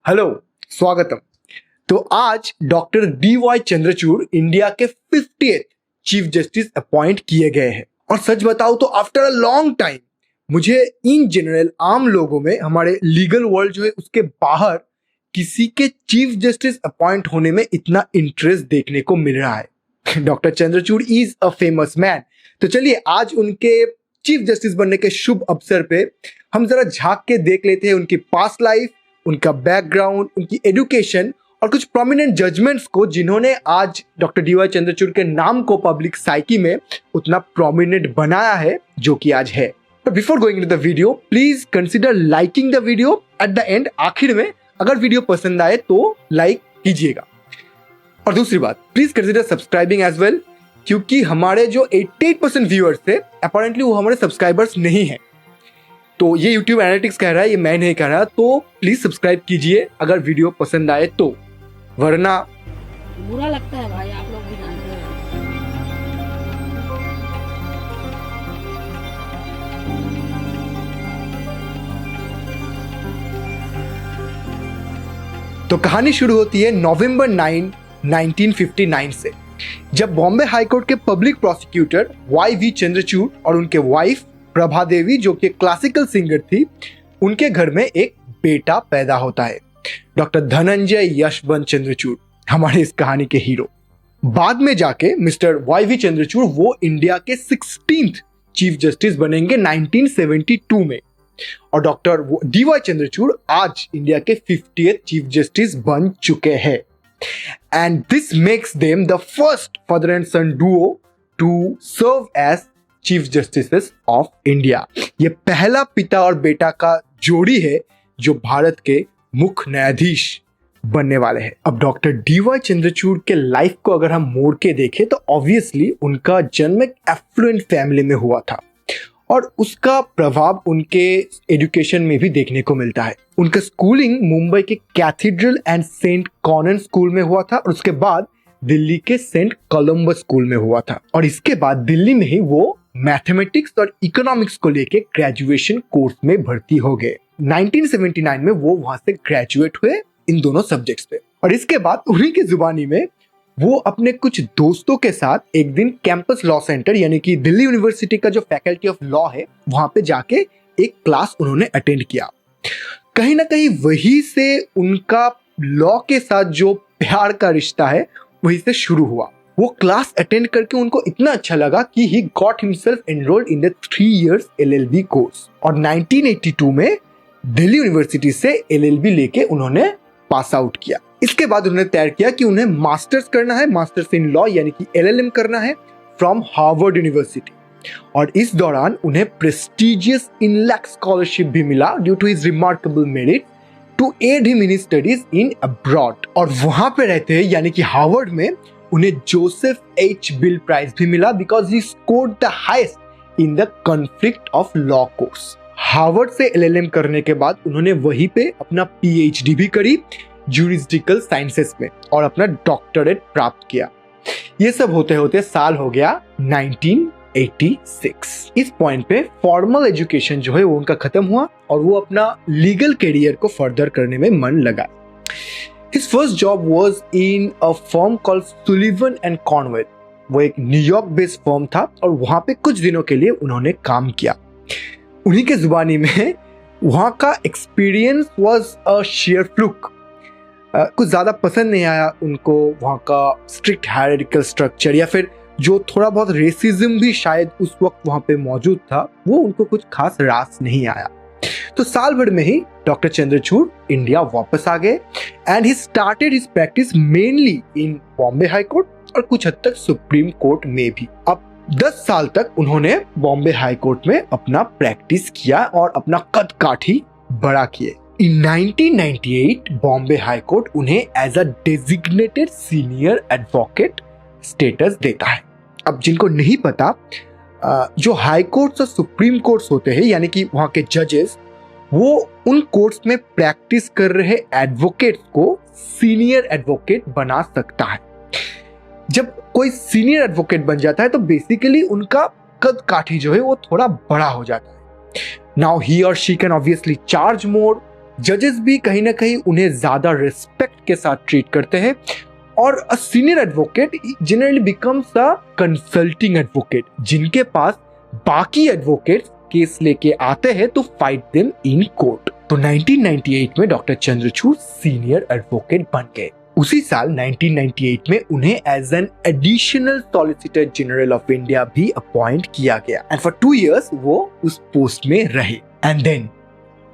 Hello, स्वागतम। तो आज डॉक्टर DY चंद्रचूड़ इंडिया के 50th चीफ जस्टिस अपॉइंट किए गए हैं। और सच बताओ तो आफ्टर अ लॉन्ग टाइम मुझे इन जनरल आम लोगों में हमारे लीगल वर्ल्ड जो है उसके बाहर किसी के चीफ जस्टिस अपॉइंट होने में इतना इंटरेस्ट देखने को मिल रहा है। Doctor Chandrachud is a famous man. तो चलिए आज उनके चीफ जस्टिस बनने के शुभ अवसर पे हम जरा झांक के देख लेते हैं उनकी पास्ट लाइफ, उनका बैकग्राउंड, उनकी एजुकेशन और कुछ प्रोमिनेंट जजमेंट्स को जिन्होंने आज डॉक्टर DY चंद्रचूड़ के नाम को पब्लिक साइकी में उतना प्रोमिनेंट बनाया है जो कि आज है। But before going into the video, please consider liking the video at the and. आखिर में अगर वीडियो पसंद आए तो लाइक कीजिएगा। और दूसरी बात, please consider subscribing as well, क्योंकि हमारे जो 88% व्यूअर्स थे अपेरेंटली वो हमारे सब्सक्राइबर्स नहीं है। तो ये YouTube एनालिटिक्स कह रहा है, ये मैं नहीं कह रहा। तो प्लीज सब्सक्राइब कीजिए अगर वीडियो पसंद आए तो, वरना बुरा लगता है भाई, आप लोग भी जानते हैं। तो कहानी शुरू होती है नवंबर 9, 1959 से, जब बॉम्बे हाईकोर्ट के पब्लिक प्रोसिक्यूटर YV चंद्रचूड़ और उनके वाइफ प्रभा देवी, जो कि क्लासिकल सिंगर थी, उनके घर में एक बेटा पैदा होता है, डॉक्टर धनंजय यशवंत चंद्रचूड़, हमारे इस कहानी के हीरो। बाद में जाके मिस्टर YV चंद्रचूड़ वो इंडिया के 16th चीफ जस्टिस बनेंगे 1972 में, और डॉक्टर DY चंद्रचूड़ आज इंडिया के 50th चीफ जस्टिस बन चुके हैं। And this makes them the first father and son duo to serve as chief justice of India. ये पहला पिता और बेटा का जोड़ी है जो भारत के मुख्य न्यायाधीश बनने वाले हैं। अब डॉक्टर DY चंद्रचूड़ के लाइफ को अगर हम मोड़ के देखें तो ऑब्वियसली उनका जन्म एक एफ्लुएंट फैमिली में हुआ था और उसका प्रभाव उनके एजुकेशन में भी देखने को मिलता है। उनका स्कूलिंग मुंबई के cathedral and saint Connon school में हुआ था और उसके बाद दिल्ली के सेंट कोलंबस स्कूल में हुआ था, और इसके बाद दिल्ली में ही वो मैथमेटिक्स और इकोनॉमिक्स को लेके ग्रेजुएशन कोर्स में भर्ती हो गए। 1979 में वो वहां से ग्रेजुएट हुए इन दोनों सब्जेक्ट्स पे, और इसके बाद उन्हीं की जुबानी में वो अपने कुछ दोस्तों के साथ एक दिन कैंपस लॉ सेंटर यानी कि दिल्ली यूनिवर्सिटी का जो फैकल्टी ऑफ लॉ है वहां पे जाके एक क्लास उन्होंने अटेंड किया। कहीं ना कहीं वही से उनका लॉ के साथ जो प्यार का रिश्ता है वही से शुरू हुआ। वो क्लास अटेंड करके उनको इतना अच्छा लगा कि he got himself enrolled in the 3 years LLB course, और 1982 में दिल्ली यूनिवर्सिटी से LLB लेके उन्होंने पास आउट किया। इसके बाद उन्होंने तय किया कि उन्हें मास्टर्स करना है, मास्टर्स इन लॉ यानी कि LLM करना है फ्रॉम हार्वर्ड यूनिवर्सिटी, और इस दौरान उन्हें प्रेस्टिजियस इनलैक स्कॉलरशिप भी मिला due to his remarkable merit to aid him in his studies in abroad. और वहां पे रहते हैं यानी कि हार्वर्ड में उन्हें जोसेफ H. बिल प्राइज भी मिला because he scored the highest in the conflict of law course. Harvard से LLM करने के बाद उन्होंने वहीं पे अपना PhD भी करी ज्यूरिस्डिकल साइंसेस में और अपना डॉक्टरेट प्राप्त किया। ये सब होते होते साल हो गया 1986। इस पॉइंट पे फॉर्मल एजुकेशन जो है वो उनका खत्म हुआ और वो अपना लीगल करियर को फर्दर करने में मन लगा। His first job was in a firm called Sullivan and Conwell। वो एक न्यूयॉर्क बेस्ड फर्म था और वहां पे कुछ दिनों के लिए उन्होंने काम किया। उन्हीं के जुबानी में वहां का experience was a share fluke. कुछ ज्यादा पसंद नहीं आया उनको वहां का स्ट्रिक्ट हायरार्किकल स्ट्रक्चर, या फिर जो थोड़ा बहुत रेसिज्म भी शायद उस वक्त वहां पे मौजूद था, वो उनको कुछ खास रास नहीं आया। तो साल भर में ही डॉक्टर चंद्रचूड़ इंडिया वापस आ गए and he started his practice mainly in Bombay high court और कुछ हद तक सुप्रीम कोर्ट में भी। अब 10 साल तक उन्होंने बॉम्बे हाई कोर्ट में अपना प्रैक्टिस किया और अपना कद काठी बड़ा किए। इन 1998 बॉम्बे हाई कोर्ट उन्हें as a designated senior advocate status देता है। अब जिनको नहीं पता, जो हाई कोर्ट्स और सुप्रीम कोर्ट्स होते हैं यानी कि वहां के जजेस, वो उन कोर्ट्स में प्रैक्टिस कर रहे एडवोकेट्स को सीनियर एडवोकेट बना सकता है। जब कोई सीनियर एडवोकेट बन जाता है तो बेसिकली उनका कद काठी जो है वो थोड़ा बड़ा हो जाता है। नाउ ही और she can obviously charge more, जजेस भी कहीं ना कहीं उन्हें ज्यादा रिस्पेक्ट के साथ ट्रीट करते हैं और a senior advocate generally becomes a consulting advocate, जिनके पास बाकी एडवोकेट्स केस लेके आते हैं to fight them in court. तो 1998 में डॉक्टर चंद्रचूड़ सीनियर एडवोकेट बन गए। उसी साल 1998 में उन्हें as an additional solicitor general of India भी अपॉइंट किया गया एंड फॉर 2 years वो उस पोस्ट में रहे। एंड देन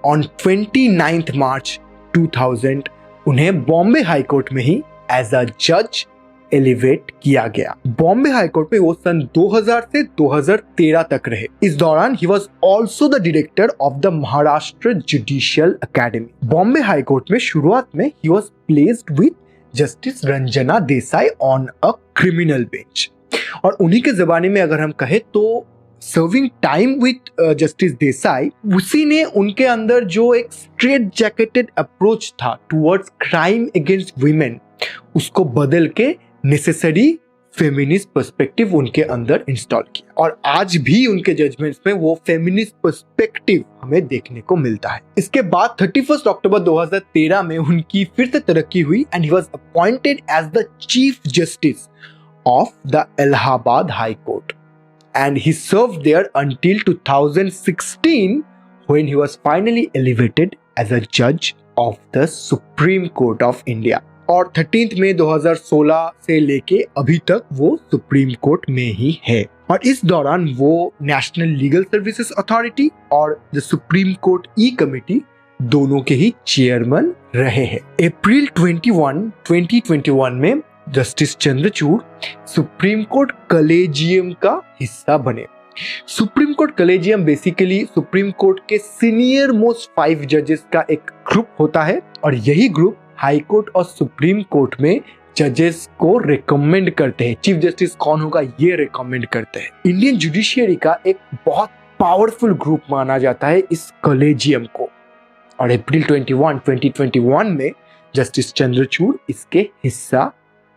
ऑन 29 मार्च 2000 उन्हें बॉम्बे हाई कोर्ट में ही एज अ जज एलिवेट किया गया। बॉम्बे हाई कोर्ट में वो सन 2000 से 2013 तक रहे। इस दौरान he was also the director of the Maharashtra judicial academy. Bombay high court में शुरुआत में he was placed with justice Ranjana Desai on a criminal bench, और उन्हीं के जमाने में अगर हम कहें तो serving time with justice Desai, उसी ने उनके अंदर जो एक स्ट्रेट जैकेटेड अप्रोच था टुवर्ड्स क्राइम अगेंस्ट वुमेन, उसको बदल के नेसेसरी फेमिनिस्ट पर्सपेक्टिव उनके अंदर इंस्टॉल किया, और आज भी उनके जजमेंट्स में वो फेमिनिस्ट पर्सपेक्टिव हमें देखने को मिलता है। इसके बाद 31 अक्टूबर 2013 में उनकी फिर से तरक्की हुई and he was appointed as the chief justice of the Allahabad high court and he served there until 2016 when he was finally elevated as a judge of the Supreme Court of India। और 13 मई 2016 से लेके अभी तक वो supreme court में ही है, और इस दौरान वो नेशनल लीगल सर्विसेज अथॉरिटी और the supreme court E committee दोनों के ही चेयरमैन रहे हैं। अप्रैल 21, 2021 में justice Chandrachud supreme court collegium का हिस्सा बने। Supreme court collegium basically supreme court के सीनियर मोस्ट 5 जजेस का एक ग्रुप होता है, और यही ग्रुप हाई कोर्ट और सुप्रीम कोर्ट में जजेस को रिकमेंड करते हैं। चीफ जस्टिस कौन होगा ये रिकमेंड करते हैं। इंडियन जुडिशियरी का एक बहुत पावरफुल ग्रुप माना जाता है इस कलेजियम को, और अप्रैल 21, 2021 में जस्टिस चंद्रचूड़ इसके हिस्सा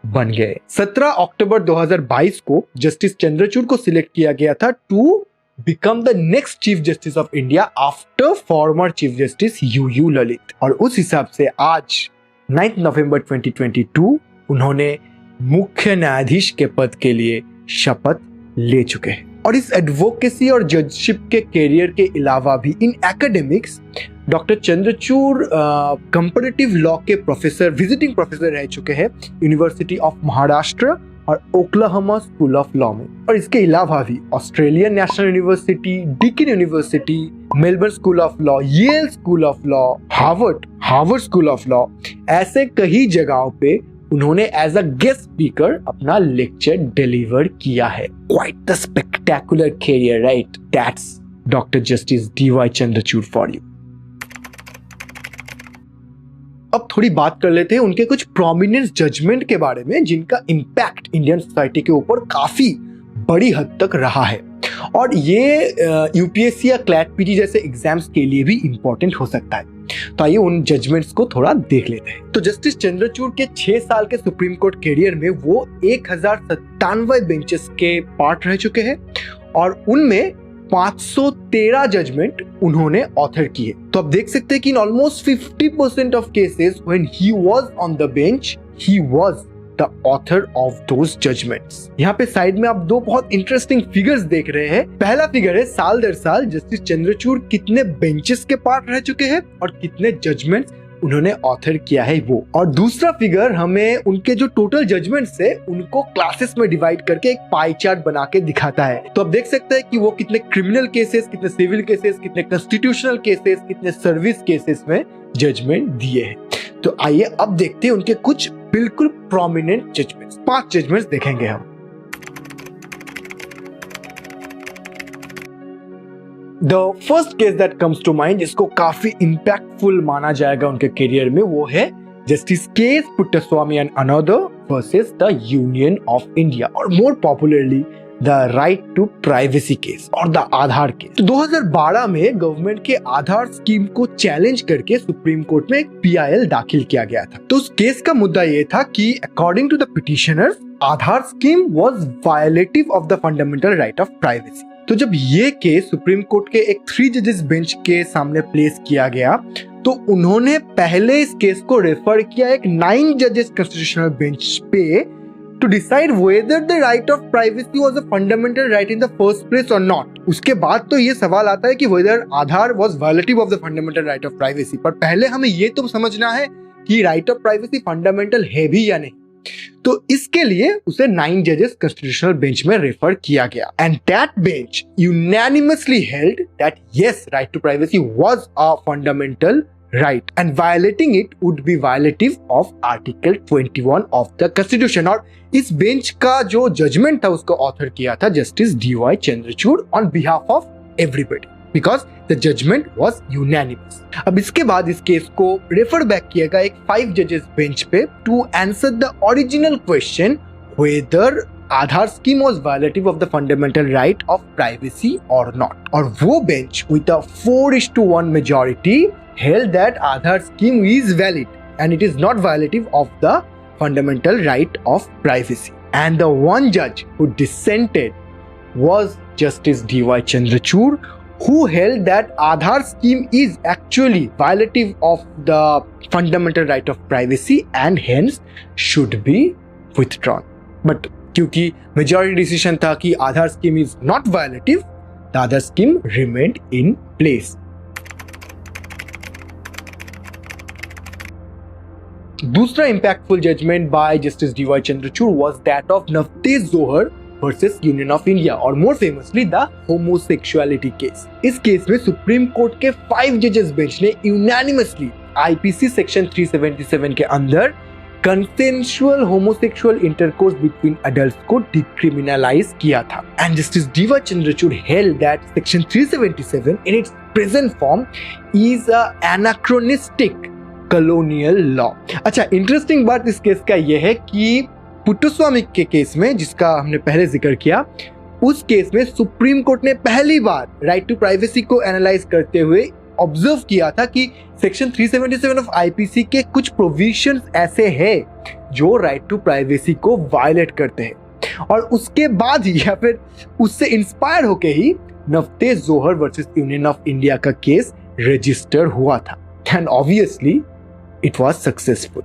बन गए। 17 अक्टूबर 2022 को जस्टिस चंद्रचूड़ को सिलेक्ट किया गया था to become the next chief justice of India after former chief justice U Lalit, और उस हिसाब से आज 9 नवंबर 2022 उन्होंने मुख्य न्यायाधीश के पद के लिए शपथ ले चुके हैं। और इस एडवोकेसी और जजशिप के कैरियर के अलावा भी in academics doctor Chandrachud comparative law के प्रोफेसर, विजिटिंग प्रोफेसर रह चुके हैं यूनिवर्सिटी ऑफ महाराष्ट्र और ओक्लाहोमा स्कूल ऑफ लॉ में, और इसके अलावा भी Australian national university, Deakin university, Melbourne school of law, Yale school of law, Harvard school of law, ऐसे कई जगहों पे उन्होंने एज अ गेस्ट स्पीकर अपना लेक्चर डिलीवर किया है। Quite the spectacular career, right? That's doctor justice DY Chandrachud for you. अब थोड़ी बात कर लेते हैं उनके कुछ प्रोमिनेंस जजमेंट के बारे में, जिनका इम्पैक्ट इंडियन सोसाइटी के ऊपर काफी बड़ी हद तक रहा है, और ये यूपीएससी या क्लैट पीटी जैसे एग्जाम्स के लिए भी इंपॉर्टेंट हो सकता है। तो आइए उन जजमेंट्स को थोड़ा देख लेते हैं। तो जस्टिस चंद्रचूड़ के 6 साल के सुप्रीम कोर्ट कैरियर में वो 1097 बेंचेस के पार्ट रह चुके हैं, और उनमें 513 जजमेंट उन्होंने ऑथर किए। तो आप देख सकते हैं कि in almost 50% of cases when he was on the bench, he was the author of those judgments. यहाँ पे साइड में आप 2 बहुत इंटरेस्टिंग फिगर्स देख रहे हैं। पहला फिगर है साल दर साल जस्टिस चंद्रचूड़ कितने बेंचेस के पार्ट रह चुके हैं और कितने जजमेंट्स उन्होंने ऑथर किया है वो, और दूसरा फिगर हमें उनके जो टोटल जजमेंट्स है उनको क्लासेस में डिवाइड करके एक पाई चार्ट बना के दिखाता है। तो आप देख सकते हैं कि वो कितने क्रिमिनल केसेस, कितने सिविल केसेस, कितने कॉन्स्टिट्यूशनल केसेस, कितने सर्विस केसेस में जजमेंट दिए हैं। तो आइए अब देखते हैं उनके कुछ बिल्कुल प्रोमिनेंट जजमेंट्स। 5 जजमेंट्स देखेंगे हम। The first case that comes to mind, जिसको काफी इंपैक्टफुल माना जाएगा उनके करियर में, वो है जस्टिस के Puttaswamy and another versus the union of India, और more popularly the right to privacy case और द आधार केस। तो 2012 में गवर्नमेंट के आधार स्कीम को चैलेंज करके सुप्रीम कोर्ट में एक PIL दाखिल किया गया था। तो उस केस का मुद्दा ये था कि according to the petitioners, Aadhaar scheme was violative of the fundamental right of privacy. तो जब ये केस सुप्रीम कोर्ट के एक 3 जजेस बेंच के सामने प्लेस किया गया, तो उन्होंने पहले इस केस को रेफर किया एक 9 जजेस कॉन्स्टिट्यूशनल बेंच पे to decide whether the right of privacy was a fundamental right in the first place or not. उसके बाद तो ये सवाल आता है कि whether Aadhaar was violative of the fundamental right of privacy. पर पहले हमें ये तो समझना है कि right of privacy fundamental है भी या नहीं. तो इसके लिए उसे 9 जजेस कॉन्स्टिट्यूशनल बेंच में रेफर किया गया. And that bench unanimously held that yes, right to privacy was a fundamental right and violating it would be violative of Article 21 of the Constitution. और इस बेंच का जो जजमेंट था उसको ऑथर किया था justice DY Chandrachud on behalf of everybody because the judgment was unanimous. अब इसके बाद इस केस को रेफर बैक किया गया एक 5 जजेस बेंच पे to answer the original question whether Aadhaar scheme was violative of the fundamental right of privacy or not. और वो bench with a 4:1 majority held that Aadhaar scheme is valid and it is not violative of the fundamental right of privacy. And the one judge who dissented was Justice DY Chandrachud, who held that Aadhaar scheme is actually violative of the fundamental right of privacy and hence should be withdrawn. But क्योंकि majority decision था कि Aadhaar scheme is not violative, the Aadhaar scheme remained in place. दूसरा impactful judgment by Justice DY Chandrachud was that of Navtej Zohar versus Union of India or more famously the homosexuality case. इस case में supreme court के 5 जजेस bench ने unanimously IPC section 377 के अंदर consensual homosexual intercourse between adults को decriminalise किया था. And justice DY Chandrachud held that section 377 in its present form is an anachronistic colonial law. अच्छा, इंटरेस्टिंग बात इस केस का यह है कि पुट्टुस्वामी के केस में जिसका हमने पहले जिक्र किया, उस केस में सुप्रीम कोर्ट ने पहली बार राइट टू प्राइवेसी को एनालाइज करते हुए ऑब्जर्व किया था कि सेक्शन 377 ऑफ आईपीसी के कुछ प्रोविजंस ऐसे हैं जो राइट टू प्राइवेसी को वायलेट करते हैं. और उसके बाद ही या फिर उससे इंस्पायर होके ही Navtej Johar versus union of India का केस रजिस्टर हुआ था. And obviously it was successful.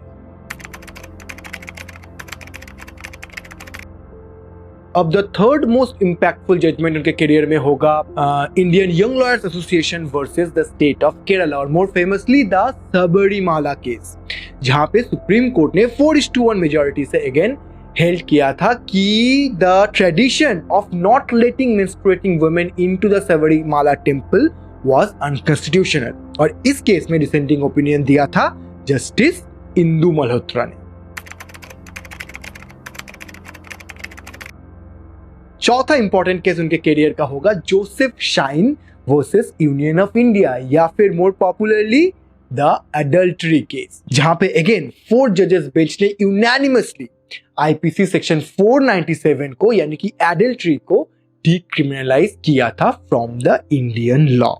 अब the third most impactful judgment उनके करियर में होगा Indian young lawyers association versus the state of Kerala और more famously the Sabarimala case, जहां पे सुप्रीम कोर्ट ने 4:1 मेजॉरिटी से अगेन हेल्ड किया था कि the tradition of not letting menstruating women into the Sabarimala temple was unconstitutional. और इस केस में डिसेंटिंग ओपिनियन दिया था जस्टिस इंदु मल्होत्रा ने. चौथा इंपॉर्टेंट केस उनके करियर का होगा Joseph shine versus union of India या फिर मोर पॉपुलरली द एडल्ट्री केस, जहां पे अगेन 4 जजेस बेंच ने यूनानिमसली आईपीसी सेक्शन 497 को यानी कि एडल्ट्री को डिक्रिमिनलाइज किया था फ्रॉम द इंडियन लॉ.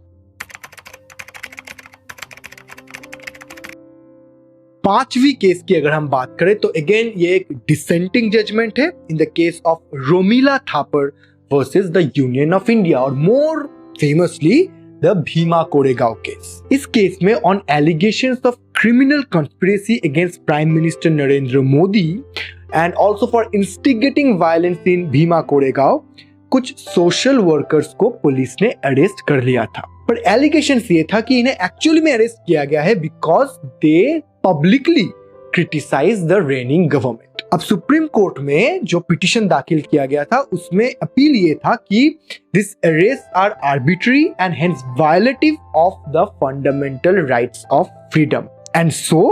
पांचवी केस की अगर हम बात करें तो अगेन ये एक डिसेंटिंग जजमेंट है in the case of Romila Thapar versus the union of India और more famously the Bhima Koregaon case. इस केस में on allegations of criminal conspiracy against prime minister Narendra Modi and also for instigating violence in Bhima Koregaon कुछ social workers को police ने arrest कर लिया था. पर एलिगेशन ये था कि इन्हें एक्चुअली में अरेस्ट किया गया है because they publicly criticize the reigning government. अब सुप्रीम कोर्ट में जो पिटीशन दाखिल किया गया था उसमें अपील ये था कि this arrest are arbitrary and hence violative of the fundamental rights of freedom and so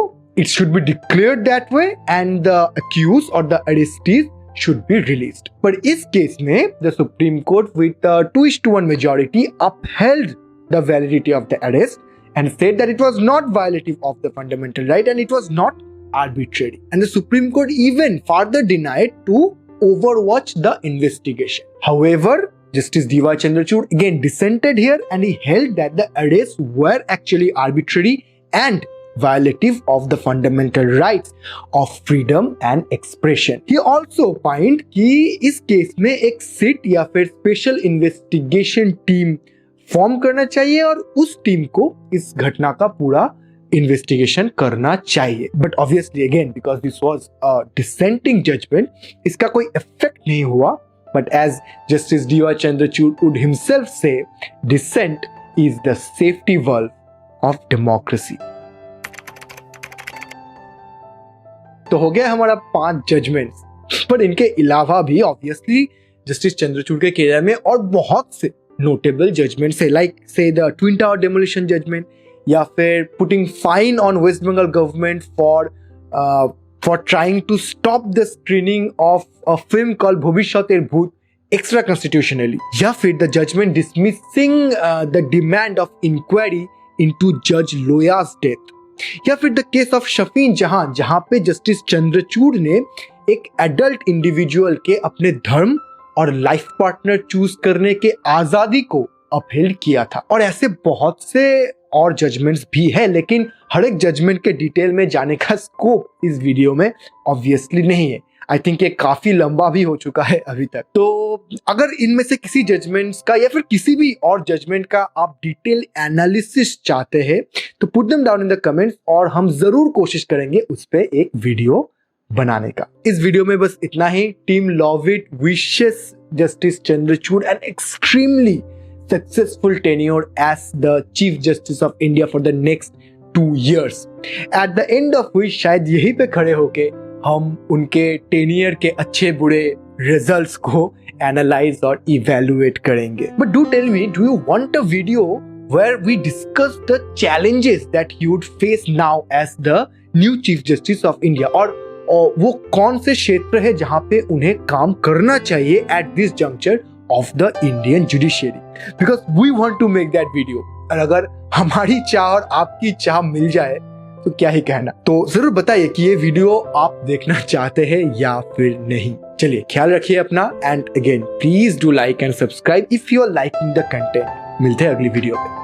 it should be declared that way and the accused or the arrestees should be released. But इस case में the Supreme Court with a 2:1 majority upheld the validity of the arrest and said that it was not violative of the fundamental right and it was not arbitrary. And the Supreme Court even further denied to overwatch the investigation. However, Justice DY Chandrachud again dissented here and he held that the arrests were actually arbitrary and violative of the fundamental rights of freedom and expression. He also opined कि इस case में एक seat या फिर special investigation team form करना चाहिए और उस टीम को इस घटना का पूरा इन्वेस्टिगेशन करना चाहिए। But obviously again because this was a dissenting judgment, इसका कोई इफेक्ट नहीं हुआ। But as justice D Y. Chandrachud would himself say, dissent is the safety valve of democracy. तो हो गया हमारा 5 जजमेंट्स, पर इनके अलावा भी ऑब्वियसली जस्टिस चंद्रचूड़ के करियर में और बहुत से नोटेबल जजमेंट्स है, like say the twin tower demolition judgment, या फिर putting fine on West Bengal government for trying to stop the screening of a film called Bhobishyoter Bhoot extra constitutionally, या फिर the judgment dismissing the demand of inquiry into जज Loya's death, या फिर the case of Sherfane जहां, जहां पे जस्टिस चंद्रचूड़ ने एक एडल्ट इंडिविजुअल के अपने धर्म और लाइफ पार्टनर चूज करने के आजादी को अपहेल्ड किया था। और ऐसे बहुत से और जजमेंट्स भी है, लेकिन हर एक जजमेंट के डिटेल में जाने का स्कोप इस वीडियो में ऑब्वियसली नहीं है। आई थिंक ये काफी लंबा भी हो चुका है अभी तक। तो अगर इनमें से किसी जजमेंट्स का या फिर किसी भी और जजमेंट का आप डिटेल एनालिसिस चाहते हैं तो put them down in the comments, और हम जरूर कोशिश करेंगे उस पर एक वीडियो बनाने का। इस वीडियो में बस इतना ही। Team Lawvit wishes justice Chandrachud an extremely successful tenure as the chief justice of India for the next 2 years, at the end of which शायद यहीं पे खड़े होके हम उनके टेनियर के अच्छे बुरे रिजल्ट्स को एनालाइज और इवैल्यूएट करेंगे। But do tell me, do you want a video where we discuss the challenges that he would face now as the new Chief Justice of India, और वो कौन से क्षेत्र है जहां पे उन्हें काम करना चाहिए at this juncture of the Indian judiciary, because we want to make that video। और अगर हमारी चाह और आपकी चाह मिल जाए तो क्या ही कहना। तो जरूर बताइए कि ये वीडियो आप देखना चाहते हैं या फिर नहीं। चलिए ख्याल रखिए अपना, and again please do like and subscribe if you are liking the content. मिलते हैं अगली वीडियो पे।